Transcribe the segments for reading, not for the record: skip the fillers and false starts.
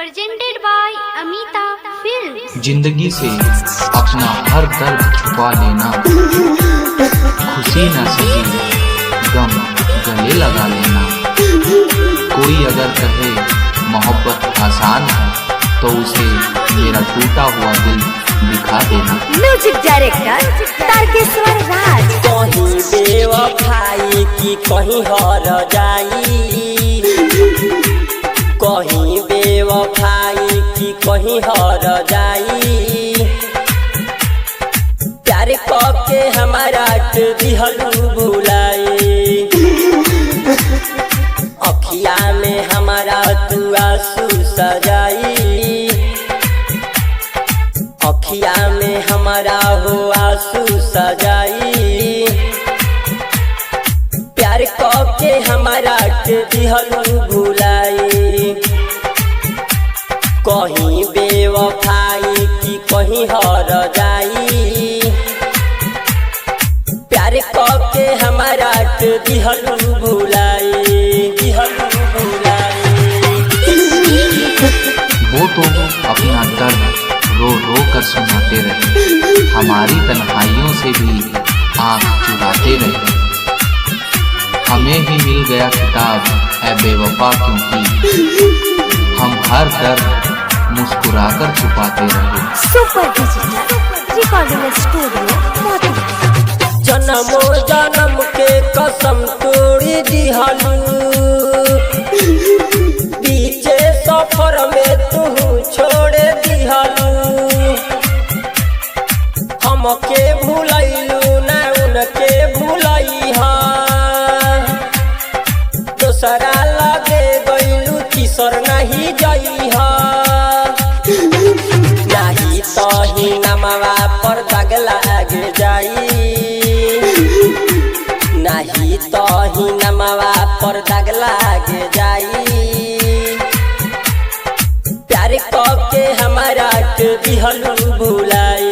presented by Amita Films। जिंदगी से अपना हर दर्द छुपा लेना, खुशी न सही गम गले लगा लेना। कोई अगर कहे मोहब्बत आसान है तो उसे मेरा टूटा हुआ दिल दिखा देना। म्यूजिक डायरेक्टर तारकेश्वर राज। कहीं बेवफाई की कहीं हर जाई, कहीं बेवफाई की कहीं हर जाई। प्यार करके हमारा दिहलू भुलाई, अखिया में हमारा तू आंसू सजाई, अखिया में हमारा हो आंसू सजाई। प्यार करके हमारा दिहलू भुलाई, कहीं बेवफाई की कहीं हर जाई। प्यार करके हमारा दिहलू भुलाई, दिहलू भुलाई। वो तो अपना दर्द रो रो कर सुनाते रहे, हमारी तन्हाइयों से भी आँख चुराते रहे। हमें ही मिल गया खिताब है बेवफा, क्योंकि हम हर दर्द मुस्कुराकर छुपाते रहे। Super digital recording studio Motihari. जन्मो जन्म के कसम तोड़ी दिहलू, बीचे सफर में तू छोड़ दिहलू। हमके भूलैलू ना उनके भूलैहा, दोसरा लगे गइलू तीसर नहीं जइहा। नाही तही नमवा पर दाग लाग जाई, नाही तही नमवा पर दाग लाग जाई। प्यार करके हमारा दिहलू भुलाई,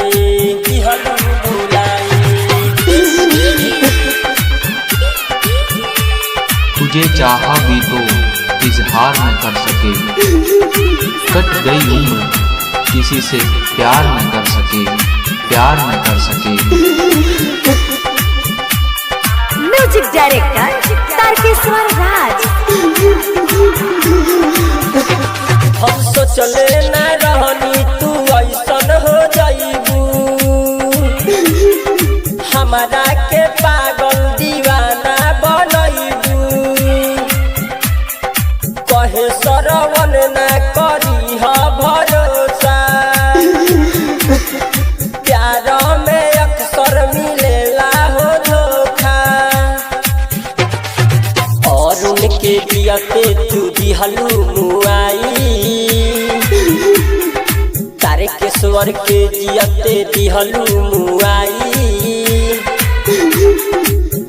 दिहलू भुलाई। तुझे चाहा भी तो इजहार न कर सके, कट गई उम्र किसी से प्यार न कर सके, प्यार न कर सके। म्यूजिक डायरेक्टर तारकेश्वर राज। हम सोचले न रहनी तू ऐसन हो जाइबू, हमारा के पागल दीवाना बनैबू। कहे सरवन न करी हा भरोसा, प्यार में अक्सर मिलेला हो धोखा। और उनके दियते तू दिहलू मुआई, तारकेश्वर के दियते दिहलू मुआई।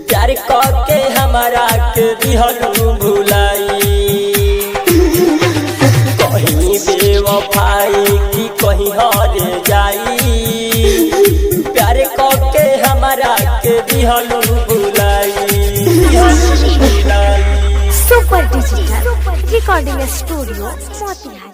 प्यार करके हमारा के दिहलू भुलाई, कहीं बेवफाई की कहीं हर जाई। प्यार करके हमारा के दिहलू भुलाई, दिहलू भुलाई। Super digital recording studio Motihari.